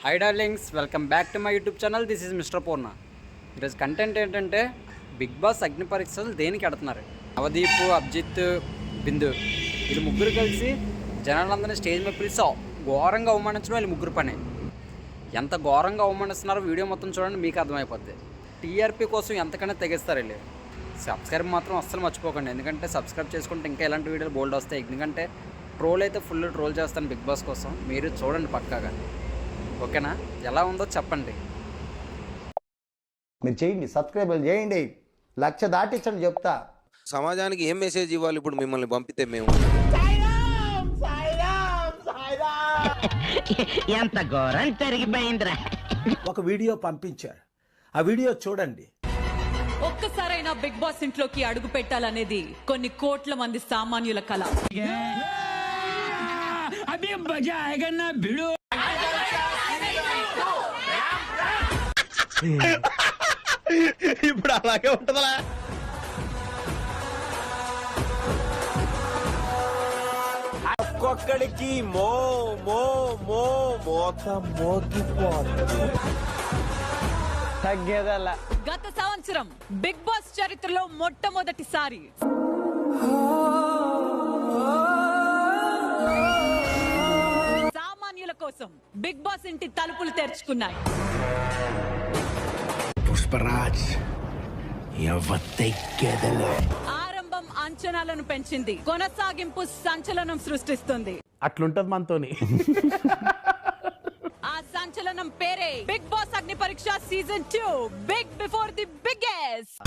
High darlings, welcome back to my YouTube channel. This is mister Purna. ఈరోజు content ఏంటంటే big Boss అగ్ని పరీక్షలు దేనికి ఎడుతున్నారు. నవదీప్, అభిజిత్, బిందు వీళ్ళు ముగ్గురు కలిసి జనాలందరినీ స్టేజ్ మీద పిలిచి ఘోరంగా అవమానించడం వీళ్ళు ముగ్గురు పని. ఎంత ఘోరంగా అవమానిస్తున్నారో వీడియో మొత్తం చూడండి, మీకు అర్థమైపోద్ది. టీఆర్పీ కోసం ఎంతకైనా తెగిస్తారు వీళ్ళు. సబ్స్క్రైబ్ మాత్రం అస్సలు మర్చిపోకండి, ఎందుకంటే సబ్స్క్రైబ్ చేసుకుంటే ఇంకా ఇలాంటి వీడియోలు బోల్డ్ వస్తాయి. ఎందుకంటే ట్రోల్ అయితే ఫుల్ ట్రోల్ చేస్తాను బిగ్ బాస్ కోసం, మీరు చూడండి పక్కాగా. ఓకేనా? ఎలా ఉందో చెప్పండి. మీరు చేయండి, సబ్స్క్రైబ్ చేయండి, 1,00,000 దాటించండి చెప్తా. సమాజానికి ఏం మెసేజ్ ఇవ్వాలి ఇప్పుడు మిమ్మల్ని పంపితే? మేము ఎంత ఘోరం జరిగిపోయిందిరా. ఒక వీడియో పంపించారు, ఆ వీడియో చూడండి. ఒక్కసారైనా బిగ్ బాస్ ఇంట్లోకి అడుగు పెట్టాలనేది కొన్ని కోట్ల మంది సామాన్యుల కళ. ఇప్పుడు అలాగే ఉంటదా? ఒక్కొక్కడికి మో మో మో మోత మోగిపోతుంది. తగ్గేదల్లా. గత సంవత్సరం బిగ్ బాస్ చరిత్రలో మొట్టమొదటిసారి సామాన్యుల కోసం బిగ్ బాస్ ఇంటి తలుపులు తెరుచుకున్నాయి. పుష్పరాజ్ ఆరంభం అంచనాలను పెంచింది, కొనసాగింపు సంచలనం సృష్టిస్తుంది. అట్లుంటది మనతోని. ఆ సంచలనం పేరే బిగ్ బాస్ అగ్ని పరీక్ష season 2, big before the biggest.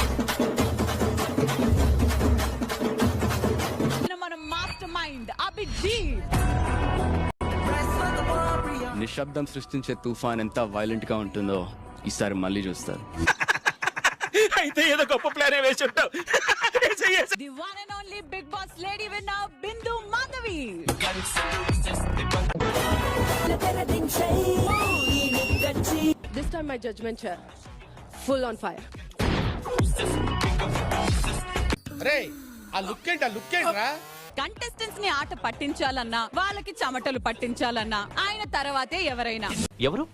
మన మాస్టర్ మైండ్ అభిజిత్ నిశ్శబ్దం సృష్టించే తుఫాన్ ఎంత వైలెంట్ గా ఉంటుందో ఈసారి మళ్ళీ చూస్తారు. అయితే ఏదో గొప్ప ప్లాన్ వేసి ఉంటావు. The one and only Bigg Boss lady winner Bindu Madhavi. This time my judgment chair full on fire. రే ఆ లుక్ ఏంట్రా? కంటెస్టెంట్స్ ని ఆట పట్టించాలన్నా, వాళ్ళకి చెమటలు పట్టించాలన్నా ఆయన తర్వాతే ఎవరైనా. ఎవరు?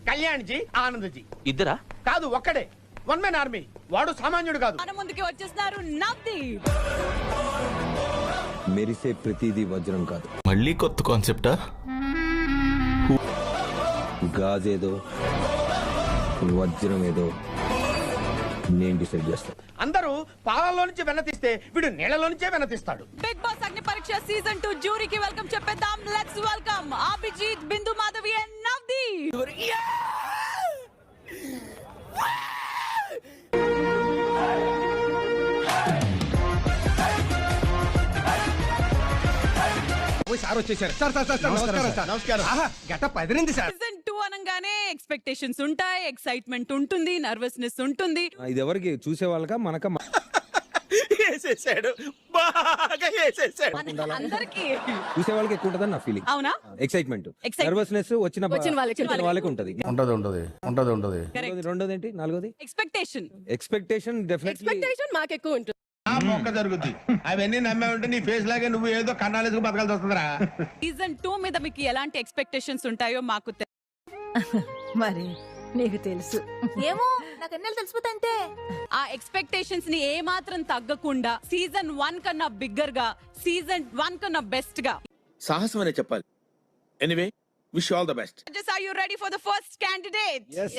కళ్యాణ్ జీ, ఆనంద్ జీ. ఇద్దరా? కాదు, ఒక్కడే. One man army. వాడు సామాన్యుడు కాదు. మన ముందుకి వచ్చేస్తున్నారు నవదీప్. మెరిసే ప్రతిదీ వజ్రం కాదు, మళ్ళీ కొత్త కాన్సెప్టా? గాజేదో వజ్రం ఏదో నేను డిసైడ్ చేస్తాను. అందరూ పాలల్లో నుంచి వెన్న తీస్తే వీడు నీళ్ళలో నుంచే వెన్న తీస్తాడు. బిగ్ బాస్ అగ్ని పరీక్ష సీజన్ 2 జ్యూరీకి వెల్కమ్ చెప్పేద్దాం. Let's welcome Abhijeet, Bindu Madhavi and Navdeep. Sir వచ్చేసారు. నమస్కారం. గెటప్ అదిరింది సార్. సీజన్ 2 అనగానే ఎక్స్పెక్టేషన్స్ ఉంటాయి, ఎక్సైట్మెంట్ ఉంటుంది, నర్వస్నెస్ ఉంటుంది. ఇది ఎవరికి చూసే వాళ్ళక మనక? వేసేసాడు, బాగా వేసేసాడు. అందరికి చూసే వాళ్ళకి ఎక్కువ ఉంటదని నా ఫీలింగ్. అవునా? ఎక్సైట్మెంట్, నర్వస్నెస్ వచ్చిన వాళ్ళకి ఉంటది. రెండోది ఏంటి? నాలుగోది ఎక్స్పెక్టేషన్. Expectation మాకు ఎక్కువ ఉంటుంది. మొక్క జరుగుద్ది. అవన్నీ నమ్మే ఉంటే నీ ఫేస్ లాగే నువ్వు ఏదో కన్నాలేసుకు బతకాల్సి వస్తుందిరా. సీజన్ 2 మీద మీకు ఎలాంటి ఎక్స్పెక్టేషన్స్ ఉంటాయో మాకు మరి నీకు తెలుసు. ఏమో నాకు అన్నీ తెలిసిపోతాంటే. ఆ ఎక్స్పెక్టేషన్స్ ని ఏ మాత్రం తగ్గకుండా సీజన్ 1 కన్నా బిగ్గర్ గా, సీజన్ 1 కన్నా బెస్ట్ గా సాహసం అనే చెప్పాలి. Anyway, wish all the best. Are you ready for the first candidate? Yes.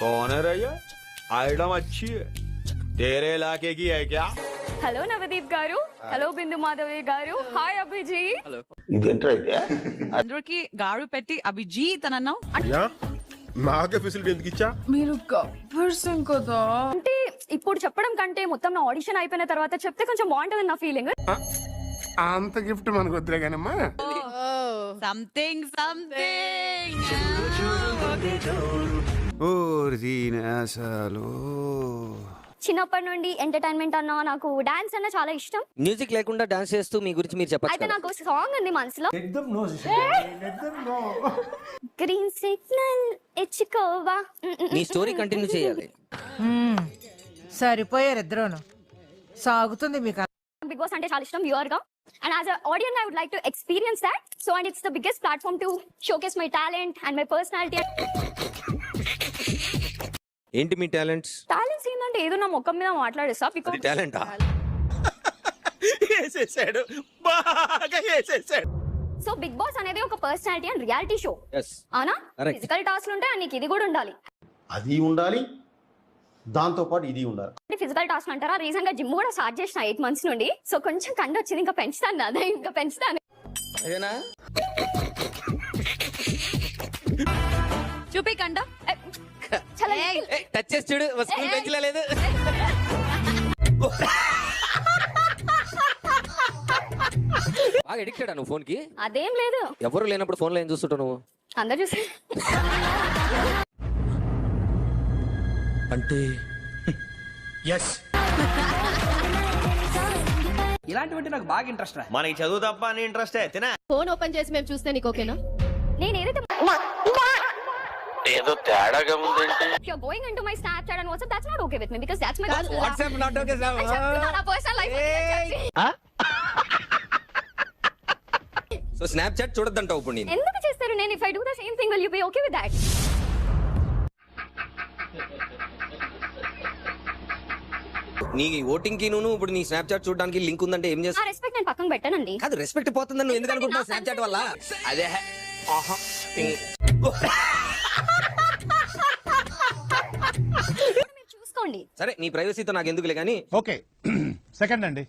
कौन है रैया? आइटम अच्छी है, तेरे इलाके की है क्या? హలో నవదీప్ గారు, హలో బిందు మాధవి గారు, హాయ్ అభిజిత్. అందరికి గారు పెట్టి అభిజిత్ అని అన్నావు. నాకే ఫెసిలిటీ ఎందుకు ఇచ్చా? మీరు గబ్బర్సం కదా. అంటే ఇప్పుడు చెప్పడం కంటే మొత్తం నా ఆడిషన్ అయిపోయిన తర్వాత చెప్తే కొంచెం బాగుంటుంది నా ఫీలింగ్. అంత గిఫ్ట్ మనకు వద్దులే కానమ్మా. సంథింగ్ చిన్నప్పటి నుండి ఎంటర్టైన్మెంట్ అన్నా, నాకు డాన్స్ అన్న చాలా ఇష్టం. మ్యూజిక్ లేకుండా డాన్స్ చేస్తూ మీ గురించి మీరు చెప్పచ్చు. అయితే నాకు సాంగ్ ఉంది మనసులో. గ్రీన్ సిగ్నల్ ఇచ్చుకోవా. మీ స్టోరీ కంటిన్యూ చేయాలి. సరిపోయారు ఇద్దరును. సాగుతుంది మీకు. బిగ్ బాస్ అంటే చాలా ఇష్టం వ్యూవర్ గా. And as an audience, I would like to experience that. So, and it's the biggest platform to showcase my talent and my personality. ఏంటి మీ టాలెంట్స్? Talents ఏంటంటే ఏదో నా ముఖం మీద మాట్లాడేస్తా అది because టాలెంటా? వేసేసాడు, బాగా వేసేసాడు. సో బిగ్ బాస్ అనేది ఒక personality and reality show. Yes. అవునా? Correct. ఫిజికల్ టాస్క్లు ఉంటాయి and నీకు ఇది కూడా ఉండాలి. అది ఉండాలి, దాంతోపాటు ఇది ఉండాలి. ఫిజికల్ టాస్క్ అంటారా? రీసెంట్ గా జిమ్ కూడా స్టార్ట్ చేసిన 8 months నుండి. సో కొంచెం కండి వచ్చింది, ఇంకా పెంచుతాను, అదే ఇంకా పెంచుతాను. అదేనా? చూపికండా చాలా టచ్ చేసి చూడు, స్కూల్ బెంచ్లో లేదు. బాగా ఎడిక్టెడా నువ్వు ఫోన్ కి? అదేం లేదు, ఎవరు లేనప్పుడు ఫోన్ లో ఏం చూస్తుంటావు నువ్వు? అందరు చూసి అంటే ఎస్, ఇలాంటివంటే నాకు బాగా ఇంట్రెస్ట్ రా. మనకి చదువు తప్ప అని ఇంట్రెస్ట్ తినా. ఫోన్ ఓపెన్ చేసి మేము చూస్తే నీకు ఓకేనా? నేను ఏదైతే ఏదో తేడాగా ఉందంటే. if you're going into my Snapchat and WhatsApp, that's not okay with me because that's my WhatsApp not okay sir. నా పర్సనల్ లైఫ్. సో స్నాప్చాట్ చూడొద్దంటావు ఇప్పుడు నేను? ఎందుకు చేస్తారు? నేను if I do the same thing, will you be okay with that? నీ voting కి నువ్వు ఇప్పుడు నీ స్నాప్చాట్ చూడడానికి లింక్ ఉందంటే ఏం ఆ చేస్తావు? రెస్పెక్ట్ నేను పక్కన పెట్టానండి. కాదు, రెస్పెక్ట్ పోతుందని నువ్వు ఎందుకు అనుకుంటున్నావు స్నాప్చాట్ వల్ల? అదే ఆహా. మీరు చూసుకోండి. సరే, నీ ప్రైవసీతో నాకు ఎందుకులే కానీ. ఓకే సెకండ్ అండి.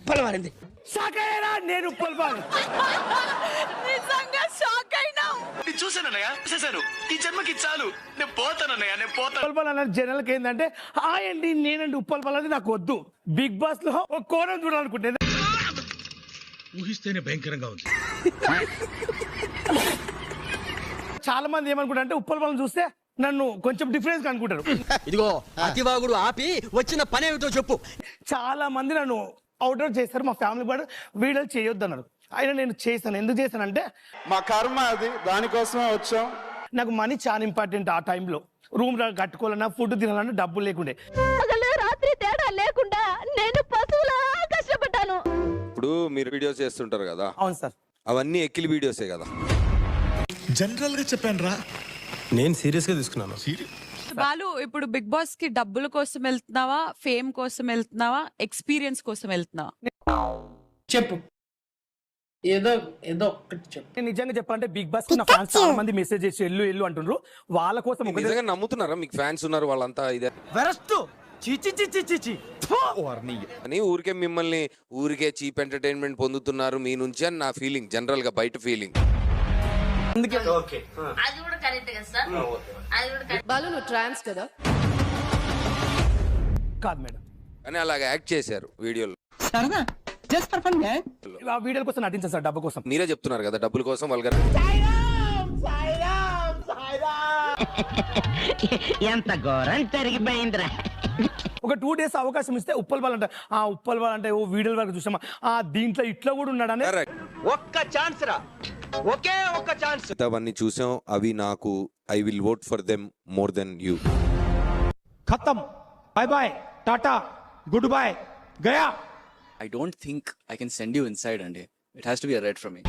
పలవారింది. నేను నిజంగా షాక్ అయినా. చూసానన్నయ్య, చూసాను. ఈ జన్మకి చాలు, నేను పోతానన్నయ్య, నేను పోతాను. ఉప్పల్ అన్న జనరల్ ఏంటంటే అండి నేనండి ఉప్పల్ అనేది నాకు వద్దు. బిగ్ బాస్ లో ఒక కోణం చూడాలనుకుంటే ఊహిస్తేనే భయంకరంగా ఉంది. చాలా మంది ఏమనుకుంటారు అంటే ఉప్పల్ వాళ్ళని చూస్తే నన్ను కొంచెం డిఫరెన్స్ అనుకుంటారు. ఇదిగో అతివాగుడు ఆపి వచ్చిన పని ఏమిటో చెప్పు. చాలా మంది నన్ను అవుట్డోర్ చేస్తారు, మా ఫ్యామిలీ కూడా వీడియోలు చేయొద్దు అన్నారు. అయినా నేను చేశాను. ఎందుకు చేశానంటే మా కర్మ అది, దానికోసమే వచ్చాం. నాకు మనీ చాలా ఇంపార్టెంట్. ఆ టైంలో రూమ్ కట్టుకోవాలన్నా, ఫుడ్ తినాలన్నా డబ్బులు లేకుండే. రాత్రి తేడా లేకుండా నేను పశువులా కష్టపడ్డాను. ఇప్పుడు మీరు వీడియోస్ చేస్తుంటారు కదా, అవును సార్. అవన్నీ ఎక్కిలి వీడియోసే కదా. జనరల్ గా చెప్పాను రా, నేను సీరియస్ గా తీసుకున్నాను. బాలు, ఇప్పుడు బిగ్ బాస్ కి డబ్బుల కోసం వెళ్తున్నావా, ఫేమ్ కోసం వెళ్తున్నావా, ఎక్స్పీరియన్స్ కోసం వెళ్తున్నావా? చెప్పు, ఏదో ఏదో ఒక్కటి చెప్పు. నేను నిజంగా చెప్పాలంటే బిగ్ బాస్ నా ఫ్యాన్స్ చాలా మంది మెసేజ్ చేసి ఎల్లు అంటుండ్రు. వాళ్ళ కోసం మీరు నిజంగా నమ్ముతున్నారా మీకు ఫ్యాన్స్ ఉన్నారు వాళ్ళంతా ఇదే అని? ఊరికే మిమ్మల్ని ఊరికే చీప్ ఎంటర్టైన్మెంట్ పొందుతున్నారు మీ నుంచి అని నా ఫీలింగ్, జనరల్ గా బయట ఫీలింగ్. బాలు, నువ్వు ట్రాన్స్ కదా? కాదు మేడం, అని అలాగ యాక్ట్ చేశారు వీడియోలో. ఆ వీడియోల కోసం నటించాను సార్, డబ్బు కోసం. మీరే చెప్తున్నారు కదా డబ్బుల కోసం వల్గర్. ఎంత ఘోరం జరిగిపోయిందిరా. ఒక 2 days అవకాశం ఇస్తే ఉప్పల్ బాల్ అంటే ఉప్పల్ బాల్ అంటే ఓ వీడియోల వరకు చూసామా, దీంట్లో ఇట్లా కూడా ఉన్నాడని. ఒక్క ఛాన్స్ రా, ఒకే ఒక్క ఛాన్స్. అవన్నీ చూసాం, అవి నాకు I will vote for them more than you. ఖతం, bye bye, tata, good bye, గయా. I don't think I can send you inside, Andy. It has to be a red from me.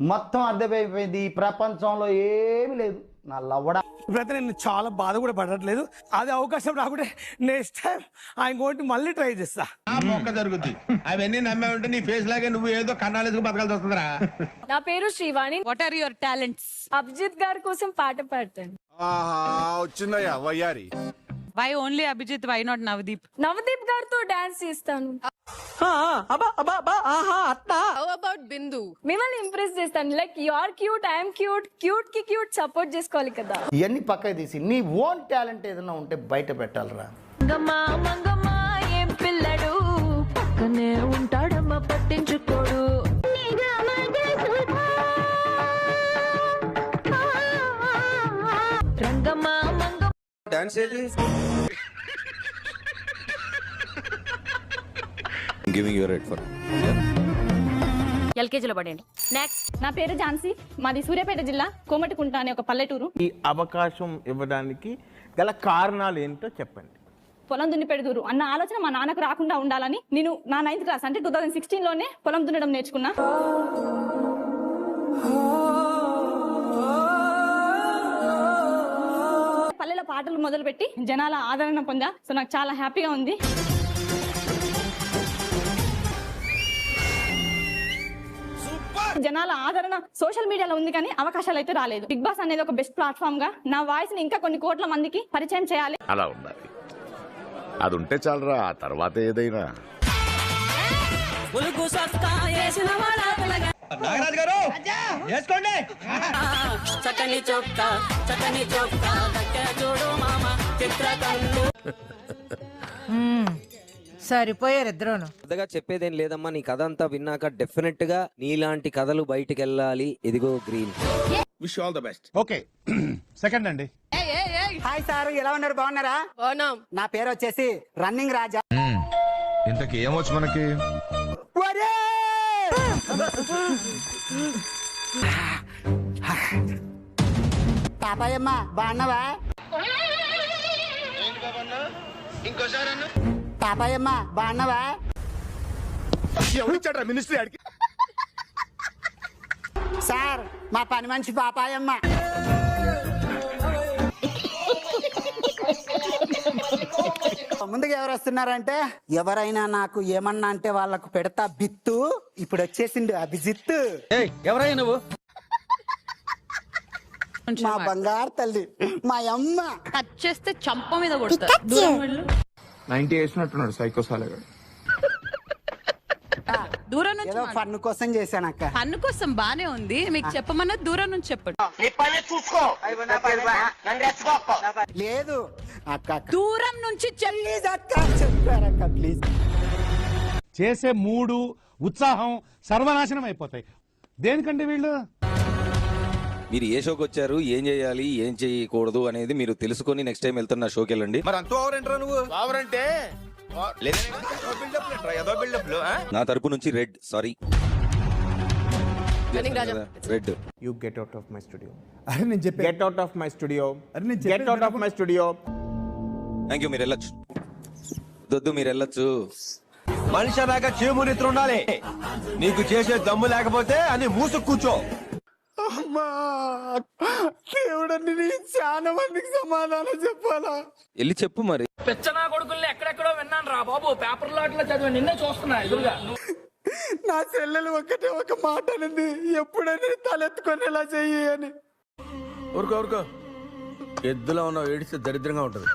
మొత్తం అర్థమైపోయింది. ఈ ప్రపంచంలో ఏమి లేదు నా లవ్వడా. ఇప్పుడైతే నేను చాలా బాధ కూడా పడట్లేదు. అదే అవకాశం రాకుంటే నెక్స్ట్ టైం ఆయన గోటి మళ్ళీ ట్రై చేస్తా. మొక్క జరుగుద్ది. అవన్నీ నమ్మే ఉంటే నీ ఫేస్ లాగే నువ్వు ఏదో కన్నాలేసుకు బతకాల్సి వస్తుందిరా. నా పేరు Srivani. What are your talents? Abhijit గారి కోసం పాట పాడతాను. వచ్చిందయ్యా వయ్యారి. Why only Abhijit, why not Navdeep? Navdeep గారితో డాన్స్ చేస్తాను. How about Bindu? మిమ్మల్ని ఇంప్రెస్ చేస్తాను. Like you are cute, I'm cute, cute కి క్యూట్ సపోర్ట్ చేసుకోవాలి కదా. ఇవన్నీ పక్కకి తీసి నీ ఓన్ టాలెంట్ ఏదైనా ఉంటే బయట పెట్టాలరా. మంగమ్మా మంగమ్మా ఏం పిల్లడు, పక్కనే ఉంటాడమ్మా పట్టించుకోడు. రంగమ్మా మంగమ్మ డాన్స్ ఏది? Giving you a red for ఎల్కేజీలో పడండి. నెక్స్ట్. నా పేరు ఝాన్సీ, మాది సూర్యాపేట జిల్లా కోమటికుంట అనే ఒక పల్లెటూరు. ఈ అవకాశం ఇవ్వడానికి గల కారణాలు ఏంటో చెప్పండి. పొలం దున్ని పెడుతురు అన్న ఆలోచన మా నాన్నకు రాకుండా ఉండాలని నేను నా 9th క్లాస్ అంటే 2016లోనే పొలం దున్నడం నేర్చుకున్నా. పల్లెల పాటలు మొదలుపెట్టి జనాల ఆదరణ పొందా. సో నాకు చాలా హ్యాపీగా ఉంది. జనాల ఆదరణ సోషల్ మీడియాలో ఉంది కానీ అవకాశాలు అయితే రాలేదు. బిగ్ బాస్ అనేది ఒక బెస్ట్ ప్లాట్ఫామ్ గా నా వాయిస్ ని ఇంకా కొన్ని కోట్ల మందికి పరిచయం చేయాలి. అలా ఉండాలి, అది ఉంటే చాలరా, ఆ తర్వాత ఏదైనా. నాగరాజు గారు వేసుకోండి. సరిపోయారు ఇద్దరును. పెద్దగా చెప్పేదేం లేదమ్మా, నీ కథ అంతా విన్నాక డెఫినెట్ గా నీలాంటి కథలు బయటికి వెళ్ళాలి. ఇదిగో green. Wish all the best. Okay second అండి. హాయ్ సార్, ఎలా ఉన్నారు? బాగున్నారా? బాగున్నాం. నా పేరు వచ్చేసి రన్నింగ్ రాజా. ఇంతకి ఏమొచ్చు మనకి? ఒరే! పాపాయమ్మ బాగున్నావా? పాపాయమ్మ బాగున్నావా? ఎవరిచ్చాడ్రా మినిస్ట్రీ ఆడికి? సార్ మా పని మనిషి పాపాయమ్మ. ముందుగా ఎవరు వస్తున్నారంటే, ఎవరైనా నాకు ఏమన్నా అంటే వాళ్ళకు పెడతా బిత్తు. ఇప్పుడు వచ్చేసిండు అభిజిత్. ఎవరయ్యా నువ్వు? మా బంగారు తల్లి, మా అమ్మ. టచ్ చేస్తే చంప మీద కొడతారు. దూరం వెళ్ళు. 90 వేసినట్టున్నాడు సైకో సాలగాడు. దూరం నుంచి ఏదో ఫన్ కోసం చేశాను అక్క. పన్ను కోసం బానే ఉంది, మీకు చెప్పమన్నా దూరం నుంచి చెప్పండి. లేదు అక్క, దూరం నుంచి ప్లీజ్ అక్క, చెప్పారక్క ప్లీజ్. చేసే మూడు ఉత్సాహం సర్వనాశనం అయిపోతాయి. దేనికంటే వీళ్ళు మీరు ఏ షోకి వచ్చారు, ఏం చేయాలి, ఏం చేయకూడదు అనేది మీరు తెలుసుకొని నెక్స్ట్ టైం వెళ్తున్న షోకి వెళ్ళండి. మరి అంత ఓవరంటరా నువ్వు? ఓవరంటే నా తరపు నుంచి red, sorry red. You get out of my studio. అరే నేను చెప్పి get out of my studio. Get out of my studio. Thank you, మీరు వెళ్ళొచ్చు. దొద్దు, మీరు వెళ్ళొచ్చు. మనిషి దాకా చేమునిత్రు ఉండాలి. నీకు చేసే దమ్ము లేకపోతే అని మూసు కూర్చో. దేవుడని చాలా మందికి సమాధానం చెప్పాలా? వెళ్ళి చెప్పు మరి. పెచ్చనా కొడుకుల్ని ఎక్కడెక్కడో విన్నాను రా బాబు, పేపర్లో అట్లా చదివి నిన్నే చూస్తున్నా ఎదురుగా. నా చెల్లెలు ఒక్కటే ఒక మాట అనింది, ఎప్పుడైనా తలెత్తుకొని ఇలా చెయ్యి అని. ఊరుకో ఊరుకో, ఎద్దులో ఉన్న ఏడిస్తే దరిద్రంగా ఉంటది.